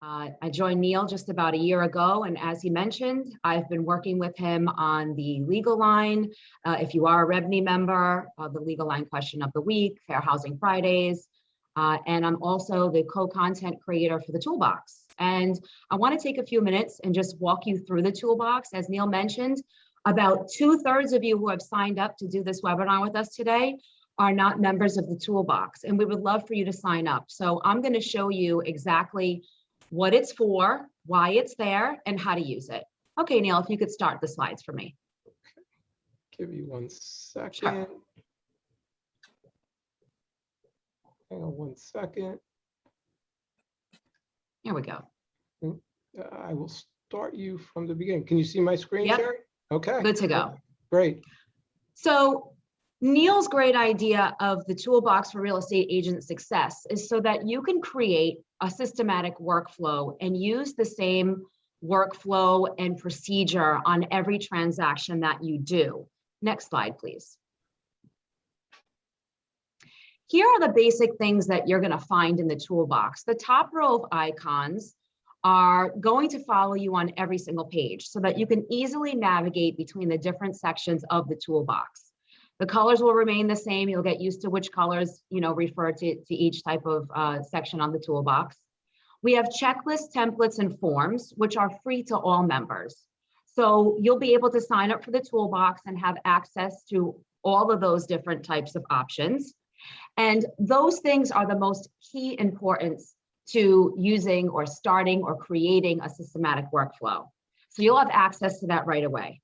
I joined Neil just about a year ago, and as he mentioned, I've been working with him on the legal line. If you are a REBNY member, the legal line question of the week, Fair Housing Fridays, and I'm also the co-content creator for the toolbox. And I want to take a few minutes and just walk you through the toolbox. As Neil mentioned, about 2/3 of you who have signed up to do this webinar with us today are not members of the toolbox, and we would love for you to sign up. So I'm going to show you exactly what it's for, why it's there, and how to use it. Okay, Neil, if you could start the slides for me. Give me 1 second. Sure. Hang on 1 second. Here we go. I will start you from the beginning. Can you see my screen Yep. share? Okay. Good to go. Great. So Neil's great idea of the toolbox for real estate agent success is so that you can create a systematic workflow and use the same workflow and procedure on every transaction that you do. Next slide, please. Here are the basic things that you're going to find in the toolbox. The top row of icons are going to follow you on every single page so that you can easily navigate between the different sections of the toolbox. The colors will remain the same. You'll get used to which colors, refer to each type of section on the toolbox. We have checklists, templates, and forms, which are free to all members. So you'll be able to sign up for the toolbox and have access to all of those different types of options. And those things are the most key importance to using or starting or creating a systematic workflow. So you'll have access to that right away.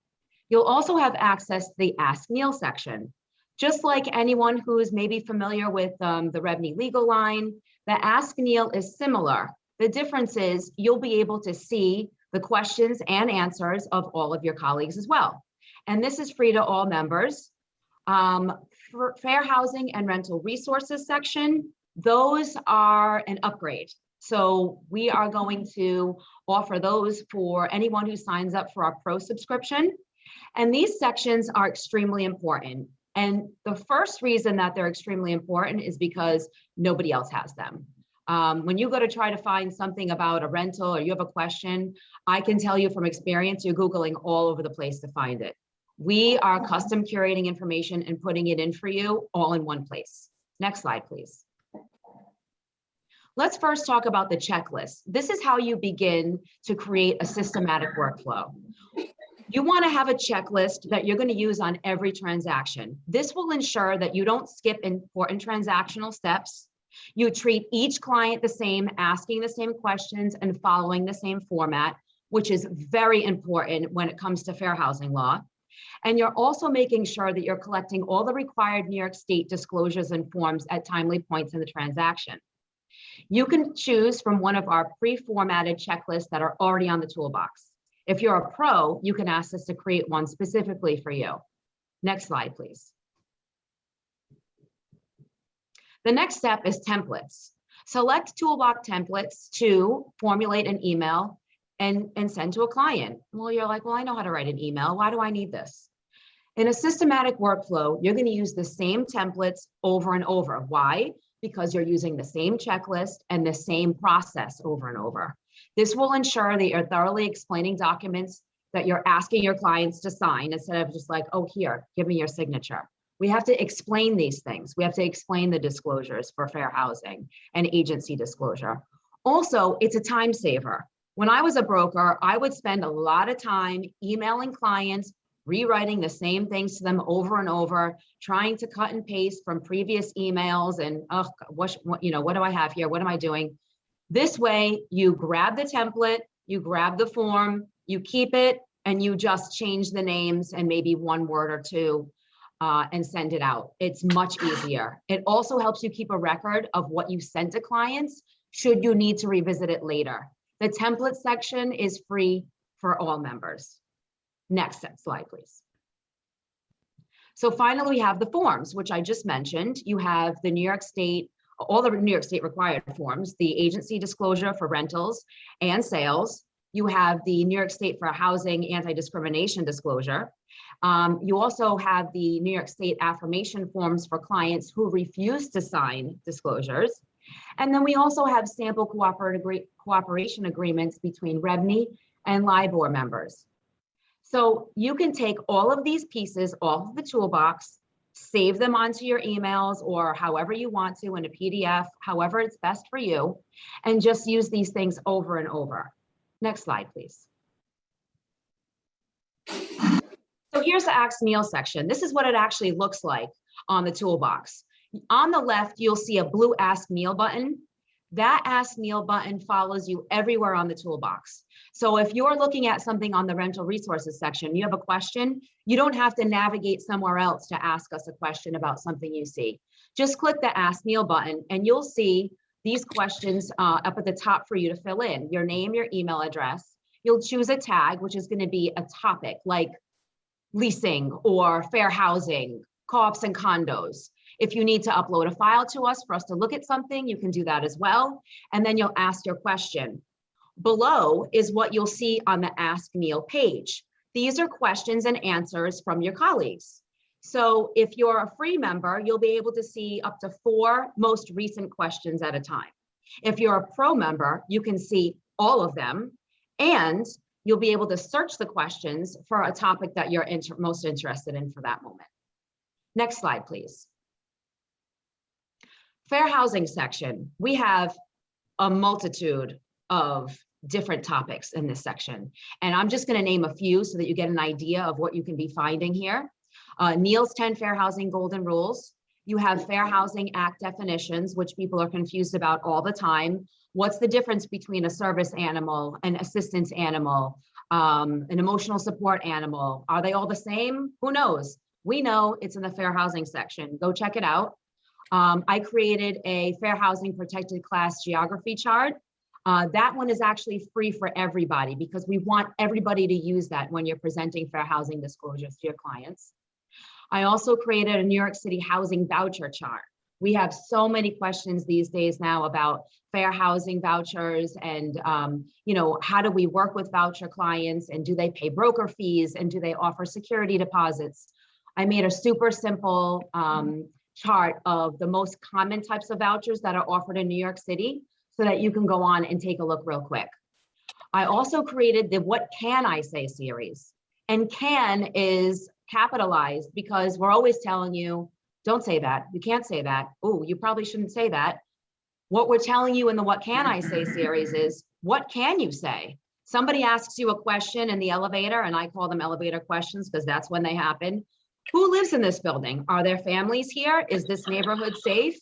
You'll also have access to the Ask Neil section. Just like anyone who's maybe familiar with the REBNY legal line, the Ask Neil is similar. The difference is you'll be able to see the questions and answers of all of your colleagues as well. And this is free to all members. For Fair Housing and Rental Resources section, those are an upgrade. So we are going to offer those for anyone who signs up for our Pro subscription. And these sections are extremely important. And the first reason that they're extremely important is because nobody else has them. When you go to try to find something about a rental or you have a question, I can tell you from experience, you're Googling all over the place to find it. We are custom curating information and putting it in for you all in one place. Next slide, please. Let's first talk about the checklist. This is how you begin to create a systematic workflow. You want to have a checklist that you're going to use on every transaction. This will ensure that you don't skip important transactional steps. You treat each client the same, asking the same questions and following the same format, which is very important when it comes to fair housing law. And you're also making sure that you're collecting all the required New York State disclosures and forms at timely points in the transaction. You can choose from one of our pre-formatted checklists that are already on the toolbox. If you're a pro, you can ask us to create one specifically for you. Next slide, please. The next step is templates. Select toolbox templates to formulate an email and send to a client. Well, you're like, well, I know how to write an email. Why do I need this? In a systematic workflow, you're going to use the same templates over and over. Why? Because you're using the same checklist and the same process over and over. This will ensure that you're thoroughly explaining documents that you're asking your clients to sign instead of just like, oh, here, give me your signature. We have to explain these things. We have to explain the disclosures for fair housing and agency disclosure. Also, it's a time saver. When I was a broker, I would spend a lot of time emailing clients, rewriting the same things to them over and over, trying to cut and paste from previous emails and, oh, what do I have here? What am I doing? This way, you grab the template, you grab the form, you keep it, and you just change the names and maybe one word or two and send it out. It's much easier. It also helps you keep a record of what you sent to clients should you need to revisit it later. The template section is free for all members. Next slide, please. So finally, we have the forms, which I just mentioned. You have the New York State, all the New York State required forms, the agency disclosure for rentals and sales. You have the New York State for housing anti-discrimination disclosure. You also have the New York State affirmation forms for clients who refuse to sign disclosures. And then we also have sample cooperation agreements between REBNY and LIBOR members. So you can take all of these pieces off of the toolbox, save them onto your emails or however you want to in a PDF, however it's best for you, and just use these things over and over. Next slide, please. So here's the Ask Neil section. This is what it actually looks like on the toolbox. On the left, you'll see a blue Ask Neil button. That Ask Neil button follows you everywhere on the toolbox. So if you're looking at something on the rental resources section, you have a question, you don't have to navigate somewhere else to ask us a question about something you see. Just click the Ask Neil button and you'll see these questions up at the top for you to fill in. Your name, your email address. You'll choose a tag, which is going to be a topic like leasing or fair housing, co-ops and condos. If you need to upload a file to us for us to look at something, you can do that as well. And then you'll ask your question. Below is what you'll see on the Ask Neil page. These are questions and answers from your colleagues. So if you're a free member, you'll be able to see up to 4 most recent questions at a time. If you're a pro member, you can see all of them, and you'll be able to search the questions for a topic that you're most interested in for that moment. Next slide, please. Fair housing section. We have a multitude of different topics in this section. And I'm just going to name a few so that you get an idea of what you can be finding here. Neil's 10 Fair Housing Golden Rules. You have Fair Housing Act definitions, which people are confused about all the time. What's the difference between a service animal, an assistance animal, an emotional support animal? Are they all the same? Who knows? We know it's in the Fair Housing section. Go check it out. I created a Fair Housing Protected Class geography chart. That one is actually free for everybody because we want everybody to use that when you're presenting fair housing disclosures to your clients. I also created a New York City housing voucher chart. We have so many questions these days now about fair housing vouchers and, how do we work with voucher clients and do they pay broker fees and do they offer security deposits? I made a super simple chart of the most common types of vouchers that are offered in New York City so that you can go on and take a look real quick. I also created the What Can I Say series, and can is capitalized because we're always telling you, don't say that, you can't say that. Oh, you probably shouldn't say that. What we're telling you in the What Can I Say series is, what can you say? Somebody asks you a question in the elevator, and I call them elevator questions because that's when they happen. Who lives in this building? Are there families here? Is this neighborhood safe?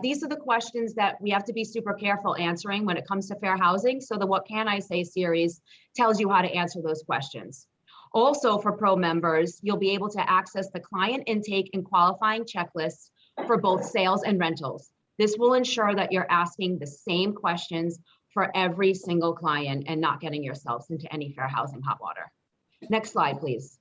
These are the questions that we have to be super careful answering when it comes to fair housing. So the What Can I Say series tells you how to answer those questions. Also for pro members, you'll be able to access the client intake and qualifying checklists for both sales and rentals. This will ensure that you're asking the same questions for every single client and not getting yourselves into any fair housing hot water. Next slide, please.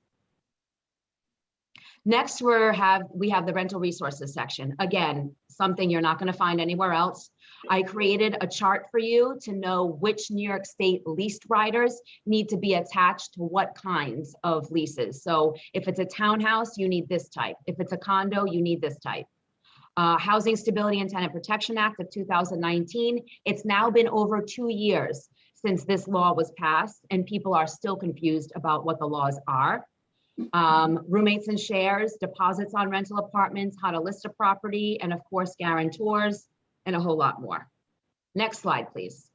Next, we have the rental resources section. Again, something you're not going to find anywhere else. I created a chart for you to know which New York State leased riders need to be attached to what kinds of leases. So if it's a townhouse, you need this type. If it's a condo, you need this type. Housing Stability and Tenant Protection Act of 2019. It's now been over 2 years since this law was passed, and people are still confused about what the laws are. Roommates and shares, deposits on rental apartments, how to list a property, and of course, guarantors, and a whole lot more. Next slide, please.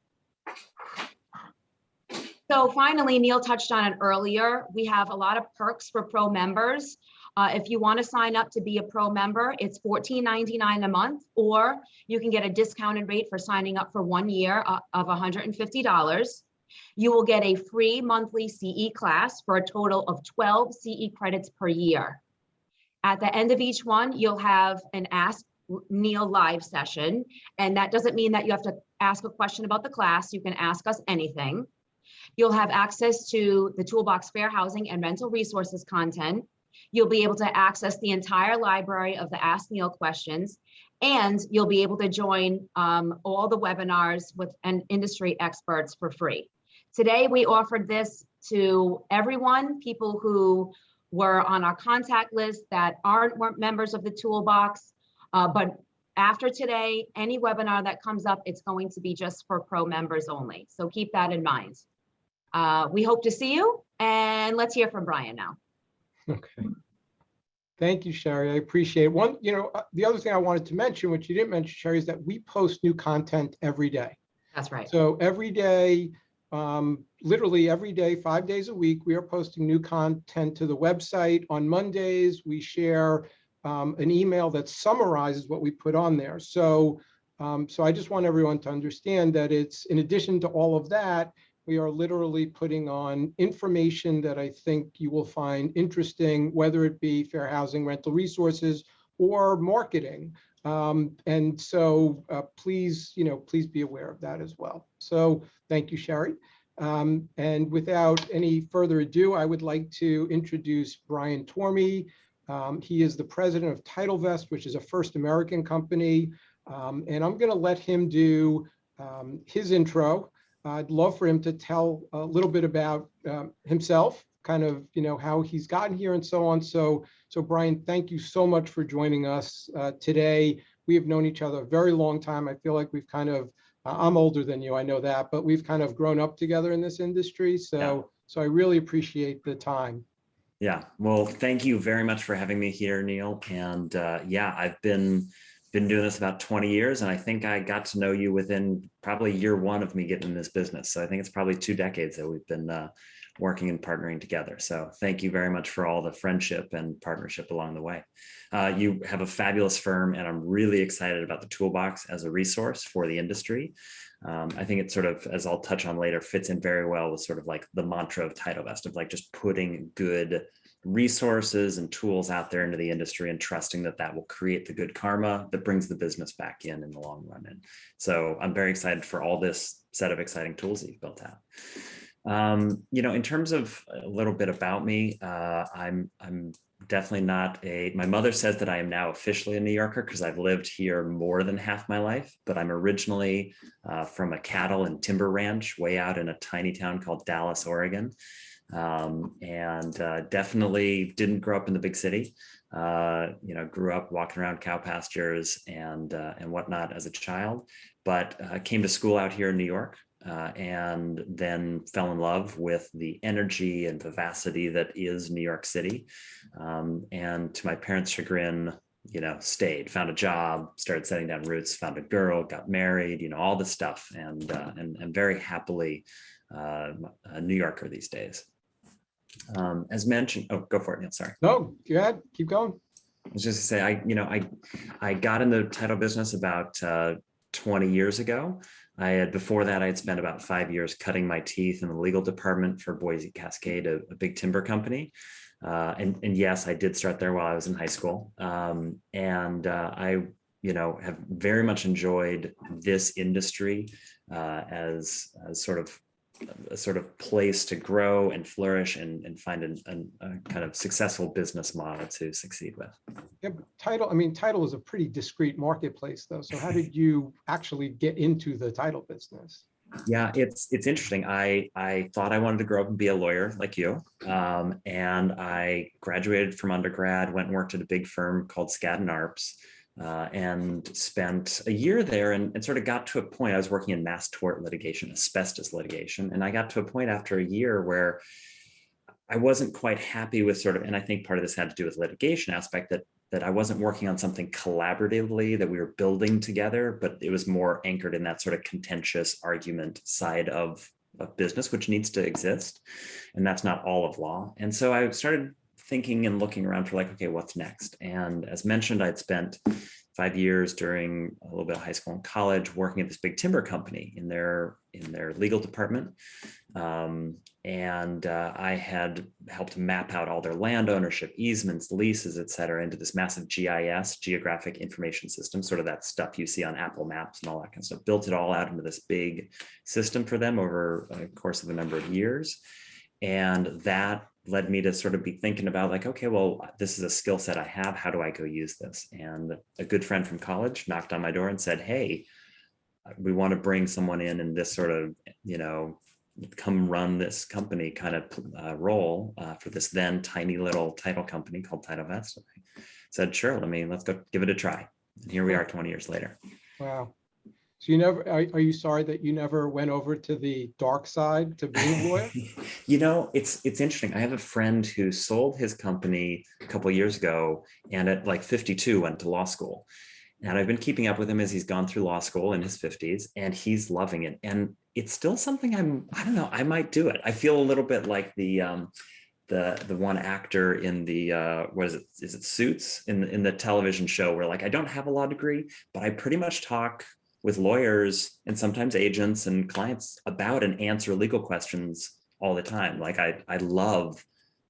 So finally, Neil touched on it earlier. We have a lot of perks for pro members. If you want to sign up to be a pro member, it's $14.99 a month, or you can get a discounted rate for signing up for 1 year of $150. You will get a free monthly CE class for a total of 12 CE credits per year. At the end of each one, you'll have an Ask Neil live session. And that doesn't mean that you have to ask a question about the class. You can ask us anything. You'll have access to the Toolbox Fair Housing and Rental Resources content. You'll be able to access the entire library of the Ask Neil questions, and you'll be able to join all the webinars with industry experts for free. Today, we offered this to everyone, people who were on our contact list that weren't members of the Toolbox, but after today, any webinar that comes up, it's going to be just for pro members only. So keep that in mind. We hope to see you, and let's hear from Brian now. Okay. Thank you, Sherry. I appreciate it. One, the other thing I wanted to mention, which you didn't mention, Sherry, is that we post new content every day. That's right. So every day, literally every day, 5 days a week, we are posting new content to the website. On Mondays, we share an email that summarizes what we put on there. So I just want everyone to understand that it's, in addition to all of that, we are literally putting on information that I think you will find interesting, whether it be fair housing, rental resources, or marketing. And so please be aware of that as well. So thank you, Sherry. And without any further ado, I would like to introduce Brian Tormey. He is the president of TitleVest, which is a First American company. And I'm going to let him do his intro. I'd love for him to tell a little bit about himself, kind of, how he's gotten here and so on. So Brian, thank you so much for joining us today. We have known each other a very long time. I feel like we've kind of, I'm older than you, I know that, but we've kind of grown up together in this industry. So I really appreciate the time. Yeah, well, thank you very much for having me here, Neil. And yeah, I've been doing this about 20 years, and I think I got to know you within probably year one of me getting in this business. So I think it's probably 2 decades that we've been working and partnering together. So thank you very much for all the friendship and partnership along the way. You have a fabulous firm, and I'm really excited about the toolbox as a resource for the industry. I think it sort of, as I'll touch on later, fits in very well with sort of like the mantra of TitleVest, of like just putting good resources and tools out there into the industry and trusting that that will create the good karma that brings the business back in the long run. And so I'm very excited for all this set of exciting tools that you've built out. In terms of a little bit about me, I'm definitely not my mother says that I am now officially a New Yorker because I've lived here more than half my life, but I'm originally from a cattle and timber ranch way out in a tiny town called Dallas, Oregon. And definitely didn't grow up in the big city. Grew up walking around cow pastures and whatnot as a child, but came to school out here in New York, and then fell in love with the energy and vivacity that is New York City. And to my parents' chagrin, stayed, found a job, started setting down roots, found a girl, got married, all this stuff, and very happily a New Yorker these days. As mentioned, oh, go for it, Neil, sorry. No, go ahead, keep going. I was just to say, I got in the title business about 20 years ago. Before that, I had spent about 5 years cutting my teeth in the legal department for Boise Cascade, a big timber company. And yes, I did start there while I was in high school. I have very much enjoyed this industry as sort of a sort of place to grow and flourish and find a kind of successful business model to succeed with. Yeah, but title is a pretty discrete marketplace though. So how did you actually get into the title business? Yeah, it's interesting. I thought I wanted to grow up and be a lawyer like you. And I graduated from undergrad, went and worked at a big firm called Skadden Arps. And spent a year there and sort of got to a point. I was working in mass tort litigation, asbestos litigation. And I got to a point after a year where I wasn't quite happy with sort of, and I think part of this had to do with litigation aspect, that I wasn't working on something collaboratively, that we were building together, but it was more anchored in that sort of contentious argument side of business, which needs to exist. And that's not all of law. And so I started thinking and looking around for like, okay, what's next? And as mentioned, I'd spent 5 years during a little bit of high school and college working at this big timber company in their legal department. I had helped map out all their land ownership, easements, leases, et cetera, into this massive GIS, geographic information system, sort of that stuff you see on Apple Maps and all that kind of stuff, built it all out into this big system for them over a course of a number of years. And that led me to sort of be thinking about like, okay, well, this is a skill set I have. How do I go use this? And a good friend from college knocked on my door and said, hey, we want to bring someone in this sort of, come run this company kind of role for this then tiny little title company called TitleVest. I said, sure, let's go give it a try. And here we are 20 years later. Wow. So you never, are you sorry that you never went over to the dark side to being a lawyer? You know, it's interesting. I have a friend who sold his company a couple of years ago, and at like 52 went to law school. And I've been keeping up with him as he's gone through law school in his 50s, and he's loving it. And it's still something I don't know, I might do it. I feel a little bit like the one actor in the what is it? Is it Suits in the television show where like I don't have a law degree, but I pretty much talk with lawyers and sometimes agents and clients about and answer legal questions all the time. Like I love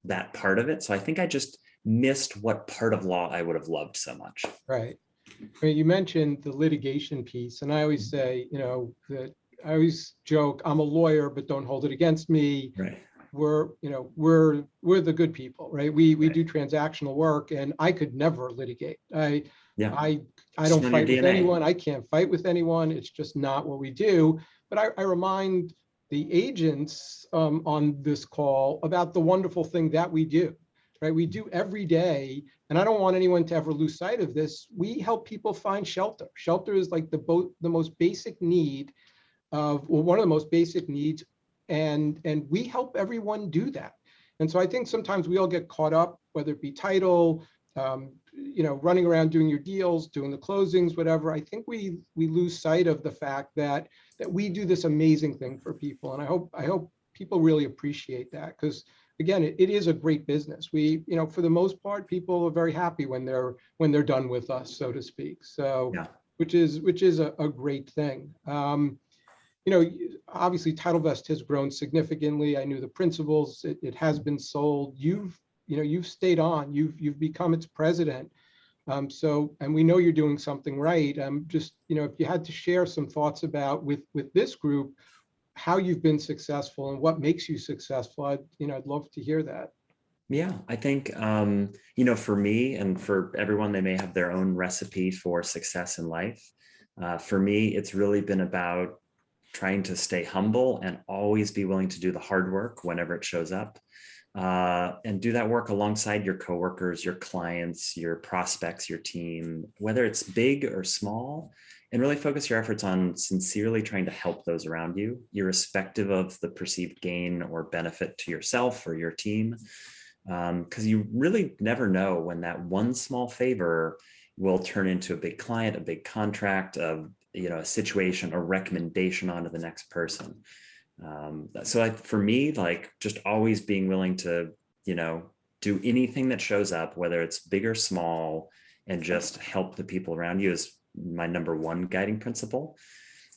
that part of it. So I think I just missed what part of law I would have loved so much. Right. I mean, you mentioned the litigation piece, and I always say, that I always joke, I'm a lawyer, but don't hold it against me. Right. We're the good people, right? We Right. do transactional work, and I could never litigate. Yeah. I It's don't on your fight with DNA. anyone. I can't fight with anyone. It's just not what we do. But I remind the agents on this call about the wonderful thing that we do, right? We do every day, and I don't want anyone to ever lose sight of this. We help people find shelter. Shelter is like the most basic need one of the most basic needs, and we help everyone do that. And so I think sometimes we all get caught up, whether it be title, running around doing your deals, doing the closings, whatever. I think we lose sight of the fact that we do this amazing thing for people, and I hope people really appreciate that, because again, it is a great business. We, for the most part, people are very happy when they're done with us, so to speak. So, Yeah. which is a great thing. Obviously TitleVest has grown significantly. I knew the principals. It has been sold. You've stayed on. You've become its president. And we know you're doing something right. Just, if you had to share some thoughts about with this group, how you've been successful and what makes you successful, I'd love to hear that. Yeah, I think, for me and for everyone, they may have their own recipe for success in life. For me, it's really been about trying to stay humble and always be willing to do the hard work whenever it shows up, and do that work alongside your coworkers, your clients, your prospects, your team, whether it's big or small, and really focus your efforts on sincerely trying to help those around you, irrespective of the perceived gain or benefit to yourself or your team. Because you really never know when that one small favor will turn into a big client, a big contract, a situation, a recommendation onto the next person. So for me, like just always being willing to, do anything that shows up, whether it's big or small, and just help the people around you is my number one guiding principle.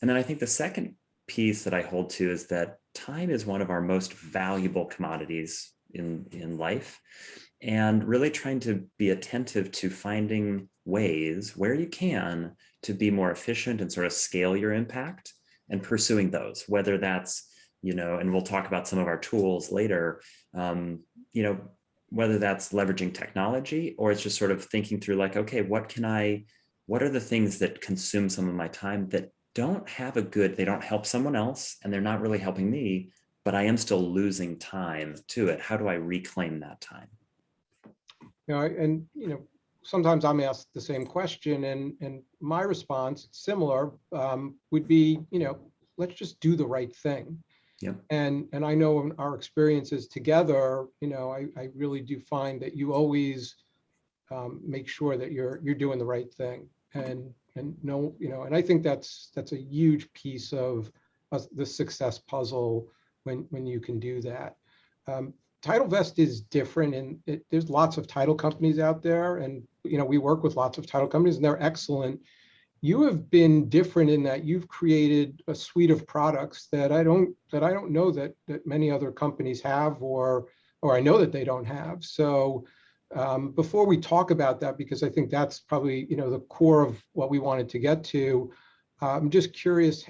And then I think the second piece that I hold to is that time is one of our most valuable commodities in life, and really trying to be attentive to finding ways where you can to be more efficient and sort of scale your impact, and pursuing those, whether that's, and we'll talk about some of our tools later, whether that's leveraging technology, or it's just sort of thinking through like, okay, what are the things that consume some of my time that they don't help someone else and they're not really helping me, but I am still losing time to it. How do I reclaim that time? Sometimes I'm asked the same question, and my response, similar, would be, let's just do the right thing. Yeah. And I know in our experiences together, I really do find that you always make sure that you're doing the right thing. And I think that's a huge piece of the success puzzle when you can do that. TitleVest is different, and there's lots of title companies out there, and we work with lots of title companies, and they're excellent. You have been different in that you've created a suite of products that I don't know that many other companies have, or I know that they don't have. So before we talk about that, because I think that's probably the core of what we wanted to get to, I'm just curious,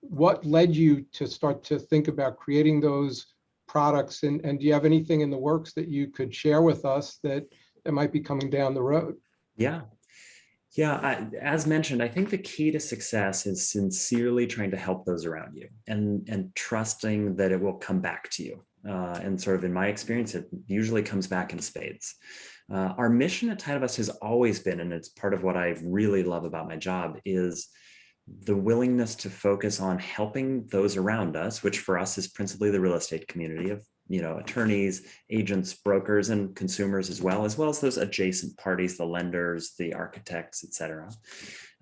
what led you to start to think about creating those products, and do you have anything in the works that you could share with us that might be coming down the road? Yeah. As mentioned, I think the key to success is sincerely trying to help those around you, and trusting that it will come back to you. And sort of in my experience, it usually comes back in spades. Our mission at Tide of Us has always been, and it's part of what I really love about my job, is the willingness to focus on helping those around us, which for us is principally the real estate community of, attorneys, agents, brokers, and consumers as well as those adjacent parties, the lenders, the architects, et cetera.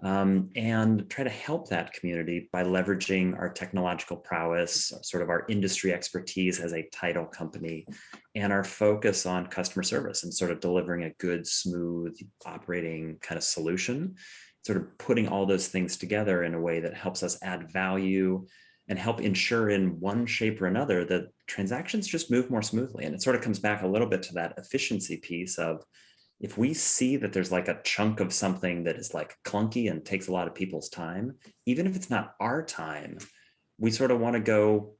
And try to help that community by leveraging our technological prowess, sort of our industry expertise as a title company, and our focus on customer service and sort of delivering a good, smooth operating kind of solution, sort of putting all those things together in a way that helps us add value and help ensure in one shape or another that transactions just move more smoothly. And it sort of comes back a little bit to that efficiency piece of, if we see that there's like a chunk of something that is like clunky and takes a lot of people's time, even if it's not our time, we sort of want to go,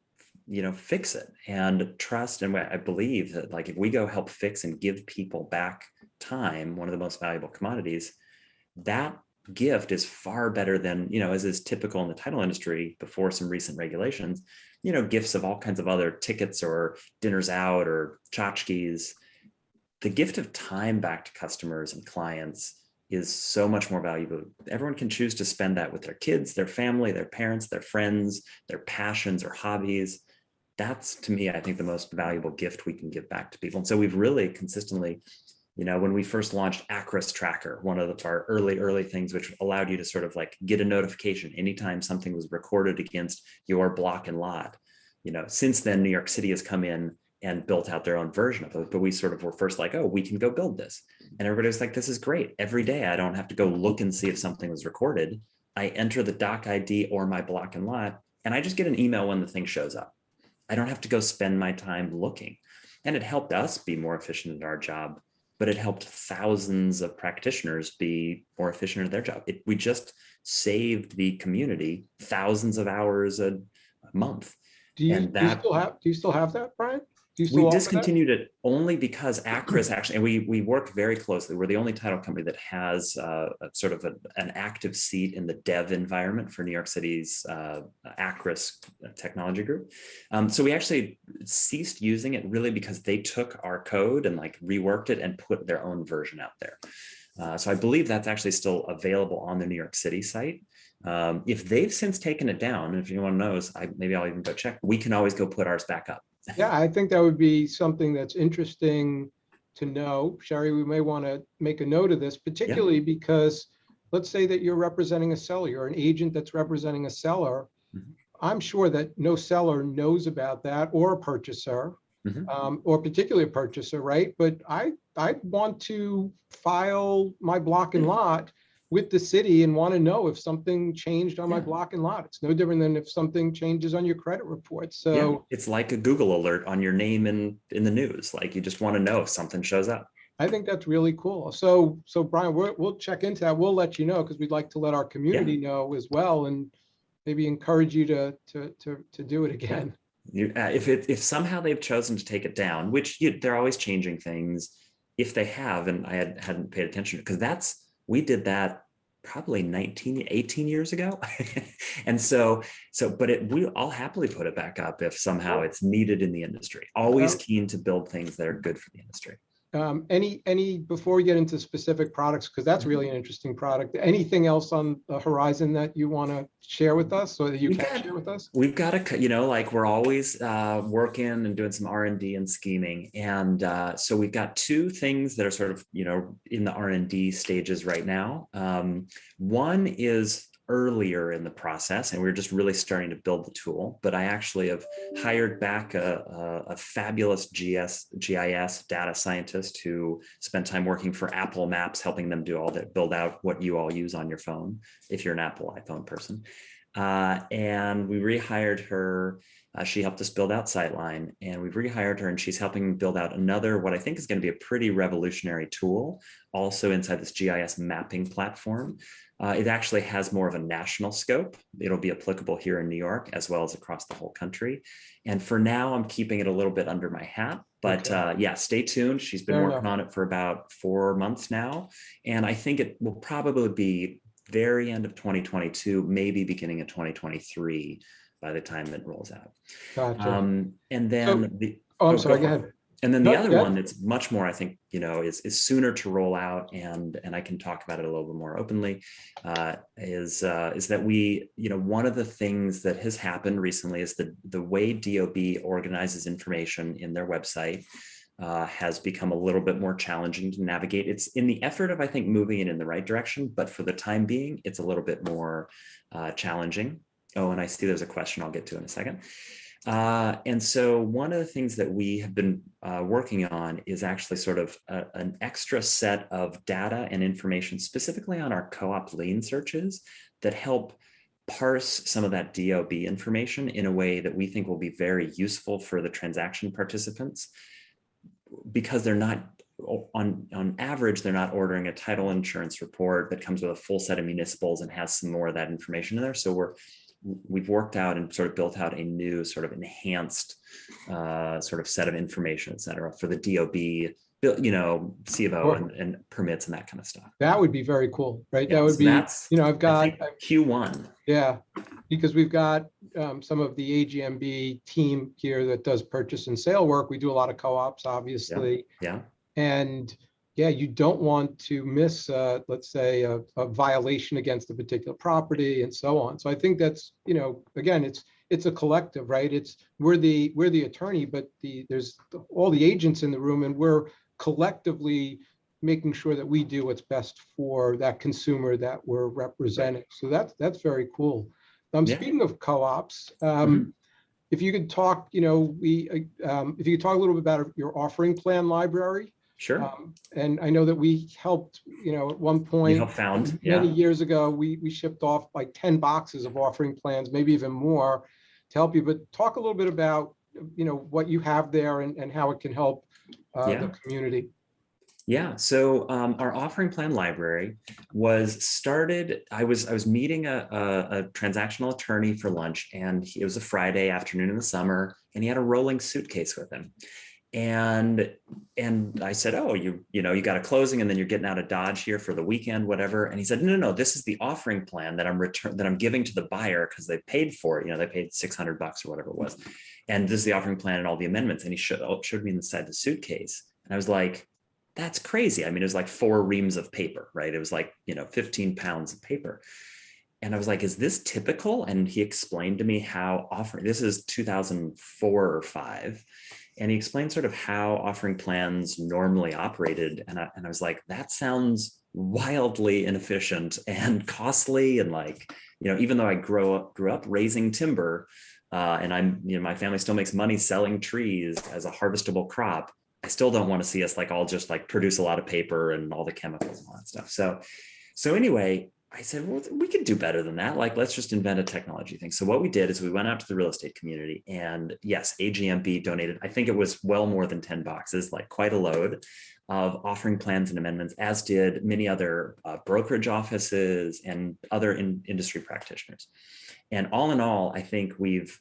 fix it and trust. And I believe that, like, if we go help fix and give people back time, one of the most valuable commodities, that gift is far better than, as is typical in the title industry before some recent regulations, gifts of all kinds of other tickets or dinners out or tchotchkes. The gift of time back to customers and clients is so much more valuable. Everyone can choose to spend that with their kids, their family, their parents, their friends, their passions or hobbies. That's, to me, I think, the most valuable gift we can give back to people. And so we've really consistently, when we first launched Acris Tracker, one of our early things, which allowed you to sort of like get a notification anytime something was recorded against your block and lot. Since then, New York City has come in and built out their own version of it. But we sort of were first like, oh, we can go build this. And everybody was like, this is great. Every day, I don't have to go look and see if something was recorded. I enter the doc ID or my block and lot, and I just get an email when the thing shows up. I don't have to go spend my time looking. And it helped us be more efficient at our job, but it helped thousands of practitioners be more efficient at their job. We just saved the community thousands of hours a month. Do you still have that, Brian? Do you still We offer that? discontinued it only because Acris actually, and we work very closely. We're the only title company that has sort of an active seat in the dev environment for New York City's Acris technology group. So we actually ceased using it really because they took our code and like reworked it and put their own version out there. So I believe that's actually still available on the New York City site. If they've since taken it down, if anyone knows, maybe I'll even go check. We can always go put ours back up. Yeah, I think that would be something that's interesting to know. Sherry, we may want to make a note of this, particularly because let's say that you're representing a seller, you're an agent that's representing a seller. Mm-hmm. I'm sure that no seller knows about that, or a purchaser, mm-hmm. Or particularly a purchaser, right? But I want to file my block and lot with the city and want to know if something changed on my block and lot. It's no different than if something changes on your credit report. So it's like a Google alert on your name in the news. Like, you just want to know if something shows up. I think that's really cool. So Brian, we'll check into that. We'll let you know, because we'd like to let our community know as well, and maybe encourage you to do it again. If somehow they've chosen to take it down, which they're always changing things. If they have, and I hadn't paid attention, because we did that probably 18 years ago. And I'll happily put it back up if somehow it's needed in the industry. Always keen to build things that are good for the industry. Before we get into specific products, because that's really an interesting product, anything else on the horizon that you want to share with us, or that you can share with us? We've got we're always working and doing some R&D and scheming. And so we've got two things that are sort of, in the R&D stages right now. One is earlier in the process, and we're just really starting to build the tool. But I actually have hired back a fabulous GIS data scientist who spent time working for Apple Maps, helping them do all that, build out what you all use on your phone, if you're an Apple iPhone person. And we rehired her. She helped us build out Sightline, and we've rehired her, and she's helping build out another, what I think is going to be a pretty revolutionary tool, also inside this GIS mapping platform. It actually has more of a national scope. It'll be applicable here in New York as well as across the whole country. And for now, I'm keeping it a little bit under my hat. But stay tuned. She's been working on it for about 4 months now. And I think it will probably be very end of 2022, maybe beginning of 2023 by the time it rolls out. Gotcha. And then I'm sorry, go ahead. And then No, the other that- one that's much more, I think, is sooner to roll out, and I can talk about it a little bit more openly, is that we, one of the things that has happened recently is the way DOB organizes information in their website has become a little bit more challenging to navigate. It's in the effort of, I think, moving it in the right direction, but for the time being, it's a little bit more challenging. Oh, and I see there's a question I'll get to in a second. And so one of the things that we have been working on is actually sort of an extra set of data and information specifically on our co-op lien searches that help parse some of that DOB information in a way that we think will be very useful for the transaction participants, because they're not, on average, they're not ordering a title insurance report that comes with a full set of municipals and has some more of that information in there. So we've worked out and sort of built out a new sort of enhanced sort of set of information, et cetera, for the DOB, CFO and permits and that kind of stuff. That would be very cool, right? Yeah, That would so be, that's, I've got, Q1. yeah, because we've got some of the AGMB team here that does purchase and sale work. We do a lot of co-ops, obviously. Yeah. And yeah, you don't want to miss, let's say, a violation against a particular property and so on. So I think that's, again, it's a collective, right? We're the attorney, but there's all the agents in the room, and we're collectively making sure that we do what's best for that consumer that we're representing. So that's very cool. Speaking of co-ops, if you could talk, if you could talk a little bit about your offering plan library. Sure. And I know that we helped, at one point, many years ago, we shipped off like 10 boxes of offering plans, maybe even more, to help you. But talk a little bit about, what you have there and how it can help the community. Yeah, so our offering plan library was started. I was meeting a transactional attorney for lunch, and it was a Friday afternoon in the summer, and he had a rolling suitcase with him. And I said, oh, you got a closing and then you're getting out of Dodge here for the weekend, whatever. And he said, no, this is the offering plan that I'm giving to the buyer because they paid for it. They paid $600 or whatever it was. And this is the offering plan and all the amendments. And he showed me inside the suitcase. And I was like, that's crazy. I mean, it was like 4 reams of paper, right? It was like, 15 pounds of paper. And I was like, is this typical? And he explained to me how this is 2004 or 5. And he explained sort of how offering plans normally operated. And I was like, that sounds wildly inefficient and costly. And even though I grew up raising timber and my family still makes money selling trees as a harvestable crop, I still don't want to see us all just produce a lot of paper and all the chemicals and all that stuff. So anyway, I said, well, we could do better than that. Let's just invent a technology thing. So what we did is we went out to the real estate community, and yes, AGMB donated, I think it was well more than 10 boxes, quite a load of offering plans and amendments, as did many other brokerage offices and other industry practitioners. And all in all, I think we've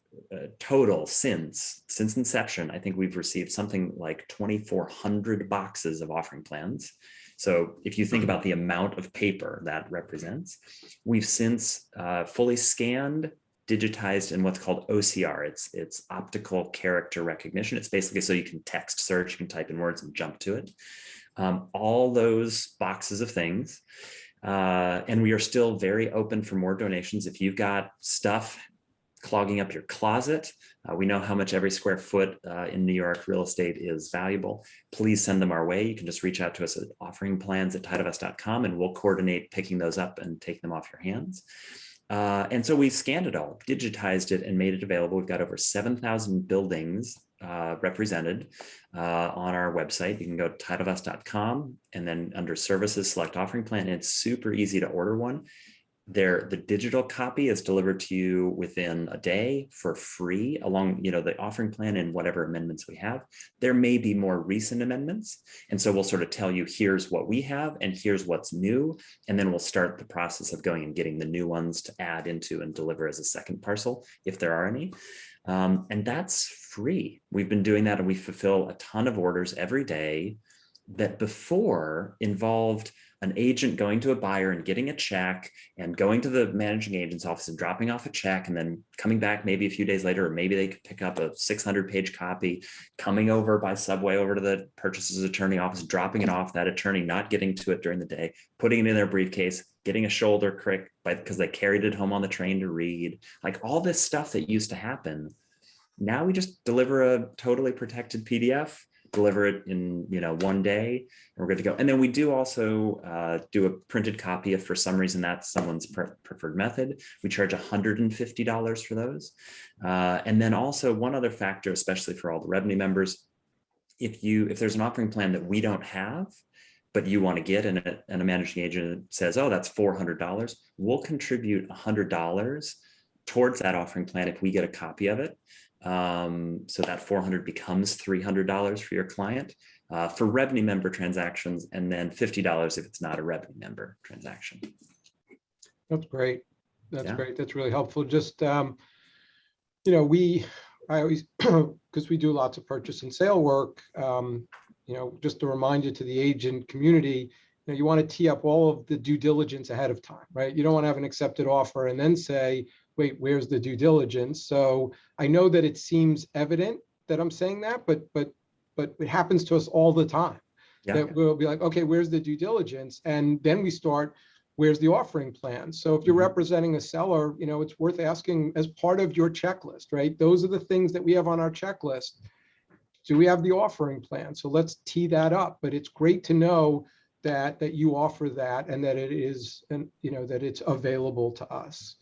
total since inception, I think we've received something like 2,400 boxes of offering plans. So if you think about the amount of paper that represents, we've since fully scanned, digitized in what's called OCR. It's optical character recognition. It's basically so you can text search, you can type in words and jump to it. All those boxes of things. And we are still very open for more donations. If you've got stuff clogging up your closet, we know how much every square foot in New York real estate is valuable. Please send them our way. You can just reach out to us at offeringplans@titleofus.com, and we'll coordinate picking those up and taking them off your hands. And so we scanned it all, digitized it, and made it available. We've got over 7,000 buildings represented on our website. You can go to titleofus.com and then under services, select offering plan. And it's super easy to order one. The digital copy is delivered to you within a day for free, along the offering plan and whatever amendments we have. There may be more recent amendments, and so we'll sort of tell you, here's what we have and here's what's new, and then we'll start the process of going and getting the new ones to add into and deliver as a second parcel if there are any. And that's free. We've been doing that, and we fulfill a ton of orders every day that before involved an agent going to a buyer and getting a check and going to the managing agent's office and dropping off a check and then coming back maybe a few days later, or maybe they could pick up a 600-page copy, coming over by subway over to the purchaser's attorney office, dropping it off, that attorney not getting to it during the day, putting it in their briefcase, getting a shoulder crick because they carried it home on the train to read, like all this stuff that used to happen. Now we just deliver a totally protected PDF, deliver it in one day, and we're good to go. And then we do also do a printed copy if for some reason that's someone's preferred method. We charge $150 for those. And then also one other factor, especially for all the revenue members, if there's an offering plan that we don't have, but you want to get, and a managing agent says, oh, that's $400, we'll contribute $100 towards that offering plan if we get a copy of it. So that $400 becomes $300 for your client for revenue member transactions, and then $50 if it's not a revenue member transaction. That's great. That's Yeah. great. That's really helpful. Just, I always, because we do lots of purchase and sale work, just a reminder to the agent community, you want to tee up all of the due diligence ahead of time, right? You don't want to have an accepted offer and then say, wait, where's the due diligence? So I know that it seems evident that I'm saying that, but it happens to us all the time. Yeah. That we'll be like, okay, where's the due diligence? And then we start, where's the offering plan? So if you're representing a seller, it's worth asking as part of your checklist, right? Those are the things that we have on our checklist. Do we have the offering plan? So let's tee that up. But it's great to know that you offer that and that it is, and that it's available to us.